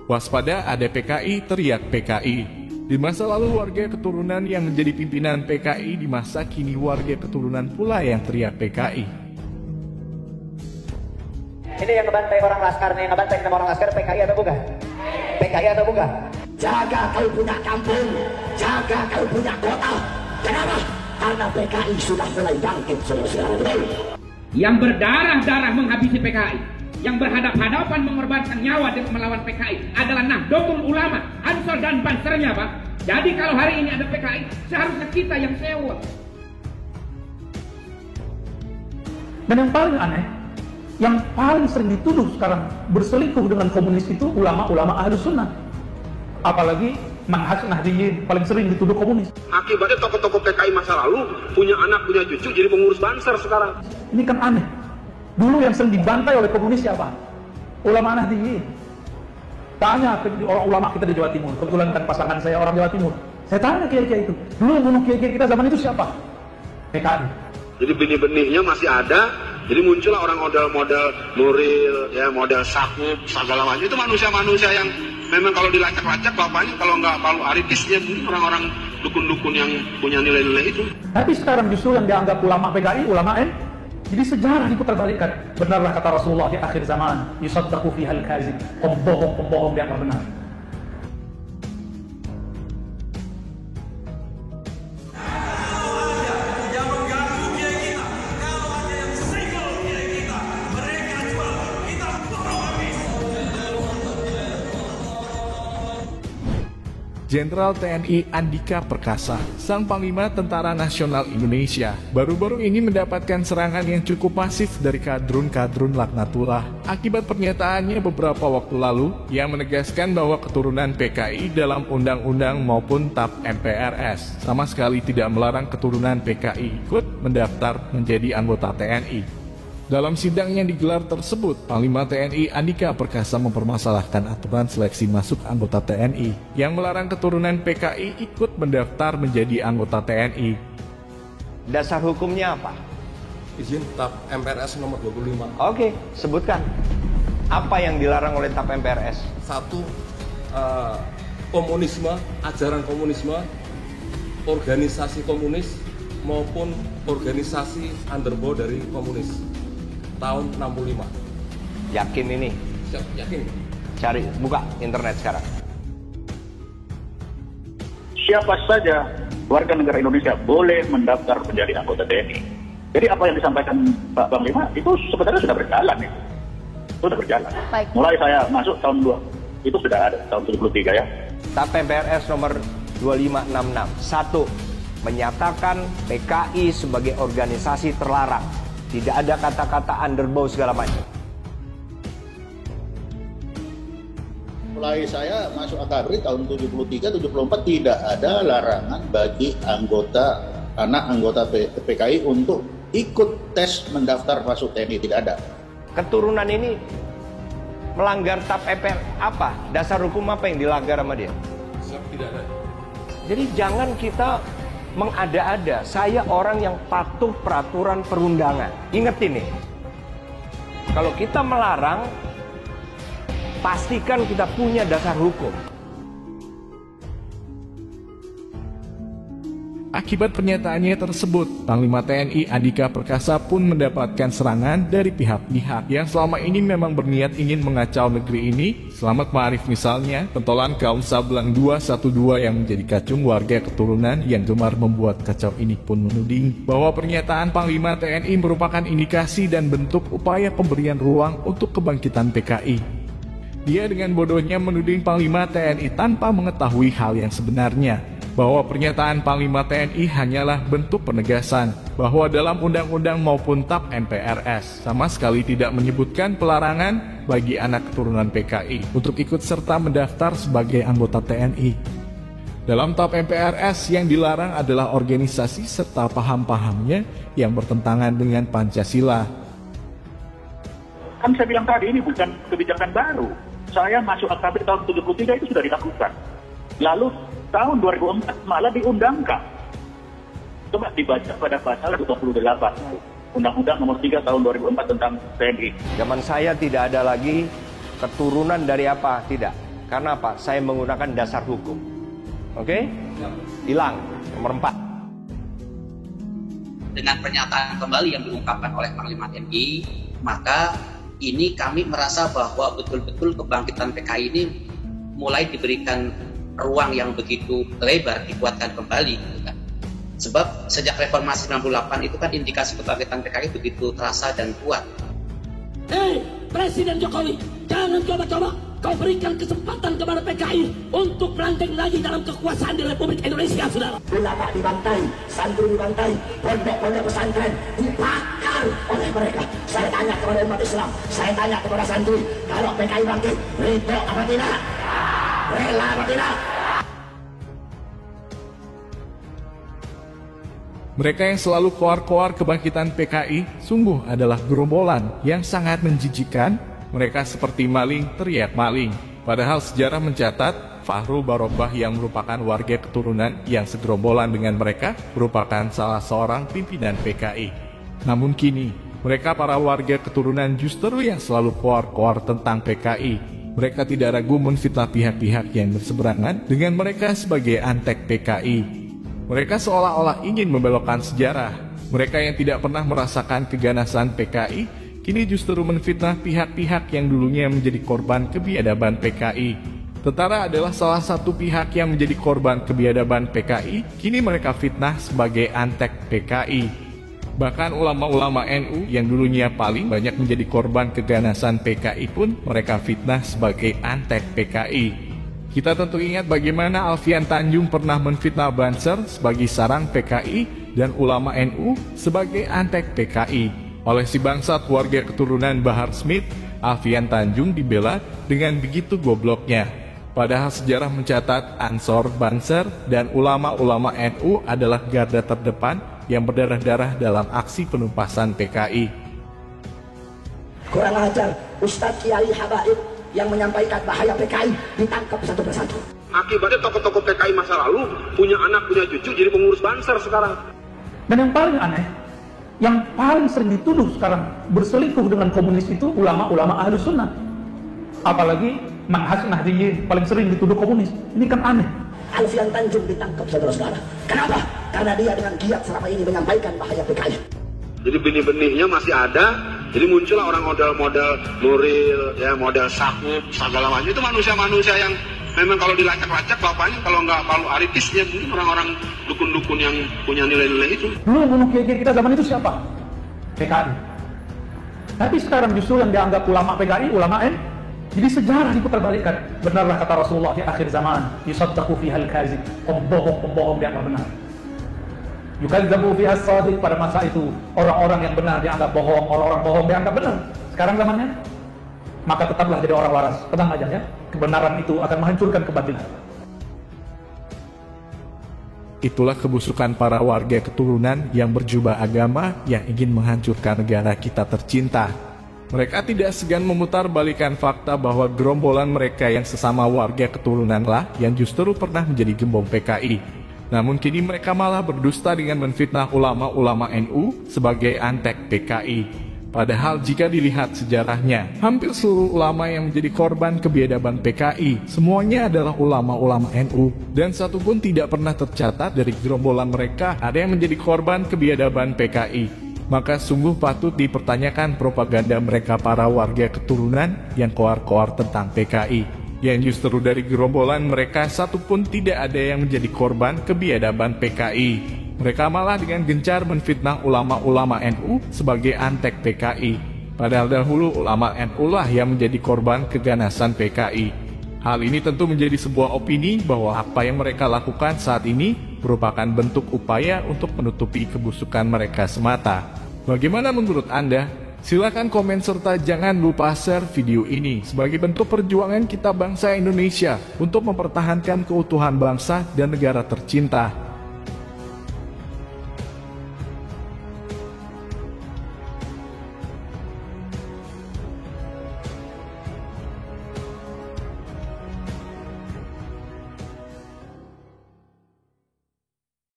Waspada ada PKI, teriak PKI. Di masa lalu warga keturunan yang menjadi pimpinan PKI, di masa kini warga keturunan pula yang teriak PKI. Ini yang ngebantai orang Laskar, yang ngebantai nama orang Laskar PKI atau bukan? PKI atau bukan? Jaga kau punya kampung, jaga kau punya kota. Kenapa? Karena PKI sudah mulai bangkit sekarang. Yang berdarah-darah menghabisi PKI, yang berhadap-hadapan mengorbankan nyawa dengan melawan PKI adalah Nahdlatul Ulama, Ansor dan Bansernya, Pak. Jadi kalau hari ini ada PKI, seharusnya kita yang sewa. Dan yang paling aneh, yang paling sering dituduh sekarang berselingkuh dengan komunis itu ulama-ulama Ahlus Sunnah. Apalagi manhaj Nahdliyin paling sering dituduh komunis. Akibatnya tokoh-tokoh PKI masa lalu punya anak, punya cucu jadi pengurus Banser sekarang. Ini kan aneh. Dulu yang sering dibantai oleh komunis siapa? Ulama Nahdliyin. Tanya ke orang ulama kita di Jawa Timur. Kebetulan kan pasangan saya orang Jawa Timur. Saya tanya kiai-kiai itu. Dulu yang bunuh kiai-kiai kita zaman itu siapa? PKI. Jadi benih-benihnya masih ada. Jadi muncullah orang model-model Nuril, ya model Sakub, segala macam. Itu manusia-manusia yang memang kalau dilacak-lacak bapaknya kalau nggak palu aridisnya orang-orang dukun-dukun yang punya nilai-nilai itu. Tapi sekarang justru yang dianggap ulama PKI, ulama N, jadi sejarah diputarbalikkan. Benarlah kata Rasulullah di akhir zaman, yusaddaqu fihal kazib, pembohong-pembohong dianggap benar. Jenderal TNI Andika Perkasa, sang Panglima Tentara Nasional Indonesia, baru-baru ini mendapatkan serangan yang cukup masif dari kadrun-kadrun laknatullah. Akibat pernyataannya beberapa waktu lalu, yang menegaskan bahwa keturunan PKI dalam undang-undang maupun TAP MPRS sama sekali tidak melarang keturunan PKI ikut mendaftar menjadi anggota TNI. Dalam sidang yang digelar tersebut, Panglima TNI Andika Perkasa mempermasalahkan aturan seleksi masuk anggota TNI yang melarang keturunan PKI ikut mendaftar menjadi anggota TNI. Dasar hukumnya apa? Izin TAP MPRS nomor 25. Oke, sebutkan. Apa yang dilarang oleh TAP MPRS? Satu, komunisme, ajaran komunisme, organisasi komunis maupun organisasi underbow dari komunis. Tahun 65. Yakin ini? Yakin. Cari, buka internet sekarang. Siapa saja warga negara Indonesia boleh mendaftar menjadi anggota TNI. Jadi apa yang disampaikan Pak Panglima itu sebenarnya sudah berjalan itu. Sudah berjalan. Baik. Mulai saya masuk tahun 2, itu sudah ada tahun 73 ya. TAP MPRS nomor 2566. 1. Menyatakan PKI sebagai organisasi terlarang. Tidak ada kata-kata underbow segala macam. Mulai saya masuk AKABRI tahun 73-74 tidak ada larangan bagi anak anggota PKI untuk ikut tes mendaftar masuk TNI, tidak ada. Keturunan ini melanggar TAP MPR apa? Dasar hukum apa yang dilanggar sama dia? Tidak ada. Jadi jangan kita mengada-ada. Saya orang yang patuh peraturan perundangan. Ingat ini. Kalau kita melarang, pastikan kita punya dasar hukum. Akibat pernyataannya tersebut, Panglima TNI Andika Perkasa pun mendapatkan serangan dari pihak-pihak yang selama ini memang berniat ingin mengacau negeri ini. Selamat Ma'arif misalnya, pentolan kaum Sabelang 212 yang menjadi kacung warga keturunan yang gemar membuat kacau ini pun menuding bahwa pernyataan Panglima TNI merupakan indikasi dan bentuk upaya pemberian ruang untuk kebangkitan PKI. Dia dengan bodohnya menuding Panglima TNI tanpa mengetahui hal yang sebenarnya, bahwa pernyataan Panglima TNI hanyalah bentuk penegasan bahwa dalam undang-undang maupun TAP MPRS sama sekali tidak menyebutkan pelarangan bagi anak keturunan PKI untuk ikut serta mendaftar sebagai anggota TNI. Dalam TAP MPRS yang dilarang adalah organisasi serta paham-pahamnya yang bertentangan dengan Pancasila. Kan saya bilang tadi ini bukan kebijakan baru. Saya masuk AKABRI tahun 73 itu sudah dilakukan. Lalu tahun 2004 malah diundangkan. Coba dibaca pada pasal 28 Undang-Undang nomor 3 tahun 2004 tentang TNI. Zaman saya tidak ada lagi keturunan dari apa, tidak. Karena apa? Saya menggunakan dasar hukum. Oke? Hilang. Nomor 4. Dengan pernyataan kembali yang diungkapkan oleh Panglima TNI, maka ini kami merasa bahwa betul-betul kebangkitan PKI ini mulai diberikan ruang yang begitu lebar, dikuatkan kembali. Gitu kan. Sebab sejak reformasi 98 itu kan indikasi kebangkitan PKI begitu terasa dan kuat. Hei, Presiden Jokowi, jangan coba-coba kau berikan kesempatan kepada PKI untuk berlanjut lagi dalam kekuasaan di Republik Indonesia, saudara. Ulama dibantai, santri dibantai, pondok-pondok pesantren dibakar oleh mereka. Saya tanya kepada umat Islam, saya tanya kepada santri, kalau PKI bangkit, ridho apa tidak? Rela apa tidak? Mereka yang selalu koar-koar kebangkitan PKI sungguh adalah gerombolan yang sangat menjijikan. Mereka seperti maling teriak maling. Padahal sejarah mencatat Fahrul Barobah yang merupakan warga keturunan yang segerombolan dengan mereka merupakan salah seorang pimpinan PKI. Namun kini mereka para warga keturunan justru yang selalu koar-koar tentang PKI. Mereka tidak ragu menfitnah pihak-pihak yang berseberangan dengan mereka sebagai antek PKI. Mereka seolah-olah ingin membelokkan sejarah. Mereka yang tidak pernah merasakan keganasan PKI kini justru menfitnah pihak-pihak yang dulunya menjadi korban kebiadaban PKI. Tentara adalah salah satu pihak yang menjadi korban kebiadaban PKI, kini mereka fitnah sebagai antek PKI. Bahkan ulama-ulama NU yang dulunya paling banyak menjadi korban keganasan PKI pun mereka fitnah sebagai antek PKI. Kita tentu ingat bagaimana Alfian Tanjung pernah menfitnah Banser sebagai sarang PKI dan ulama NU sebagai antek PKI. Oleh si bangsat warga keturunan Bahar Smith, Alfian Tanjung dibela dengan begitu gobloknya. Padahal sejarah mencatat Ansor, Banser, dan ulama-ulama NU adalah garda terdepan yang berdarah-darah dalam aksi penumpasan PKI. Kurang ajar, Ustadz Kiai Habaib yang menyampaikan bahaya PKI ditangkap satu persatu. Akibatnya tokoh-tokoh PKI masa lalu punya anak, punya cucu jadi pengurus Banser sekarang. Dan yang paling aneh, yang paling sering dituduh sekarang berselingkuh dengan komunis itu ulama-ulama Ahlus Sunnah. Apalagi Manhaj Nahdliyin paling sering dituduh komunis. Ini kan aneh. Alfian Tanjung ditangkap saudara-saudara. Kenapa? Karena dia dengan giat selama ini menyampaikan bahaya PKI. Jadi benih-benihnya masih ada, jadi muncullah orang model-model Nuril, ya model Sakub, segala macam. Itu manusia-manusia yang memang kalau dilacak-lacak bapaknya kalau nggak Palu Arifis ya mungkin orang-orang dukun-dukun yang punya nilai-nilai itu. Dulu bunuh kiai kita zaman itu siapa? PKI. Tapi sekarang justru yang dianggap ulama PKI, ulama N. Jadi sejarah diputarbalikkan. Benarlah kata Rasulullah di akhir zaman, yusaddaqu fihal kazib. Pembohong-pembohong dianggap benar. Yukazzabu fihas shadiq, pada masa itu orang-orang yang benar dianggap bohong, orang-orang bohong dianggap benar. Sekarang zamannya, maka tetaplah jadi orang waras. Tenang aja ya, kebenaran itu akan menghancurkan kebatilan. Itulah kebusukan para warga keturunan yang berjubah agama yang ingin menghancurkan negara kita tercinta. Mereka tidak segan memutarbalikkan fakta bahwa gerombolan mereka yang sesama warga keturunanlah yang justru pernah menjadi gembong PKI. Namun kini mereka malah berdusta dengan menfitnah ulama-ulama NU sebagai antek PKI. Padahal jika dilihat sejarahnya, hampir seluruh ulama yang menjadi korban kebiadaban PKI, semuanya adalah ulama-ulama NU. Dan satu pun tidak pernah tercatat dari gerombolan mereka ada yang menjadi korban kebiadaban PKI. Maka sungguh patut dipertanyakan propaganda mereka para warga keturunan yang koar-koar tentang PKI. Yang justru dari gerombolan mereka satu pun tidak ada yang menjadi korban kebiadaban PKI. Mereka malah dengan gencar menfitnah ulama-ulama NU sebagai antek PKI. Padahal dahulu ulama NU lah yang menjadi korban keganasan PKI. Hal ini tentu menjadi sebuah opini bahwa apa yang mereka lakukan saat ini merupakan bentuk upaya untuk menutupi kebusukan mereka semata. Bagaimana menurut Anda? Silakan komen serta jangan lupa share video ini sebagai bentuk perjuangan kita bangsa Indonesia untuk mempertahankan keutuhan bangsa dan negara tercinta.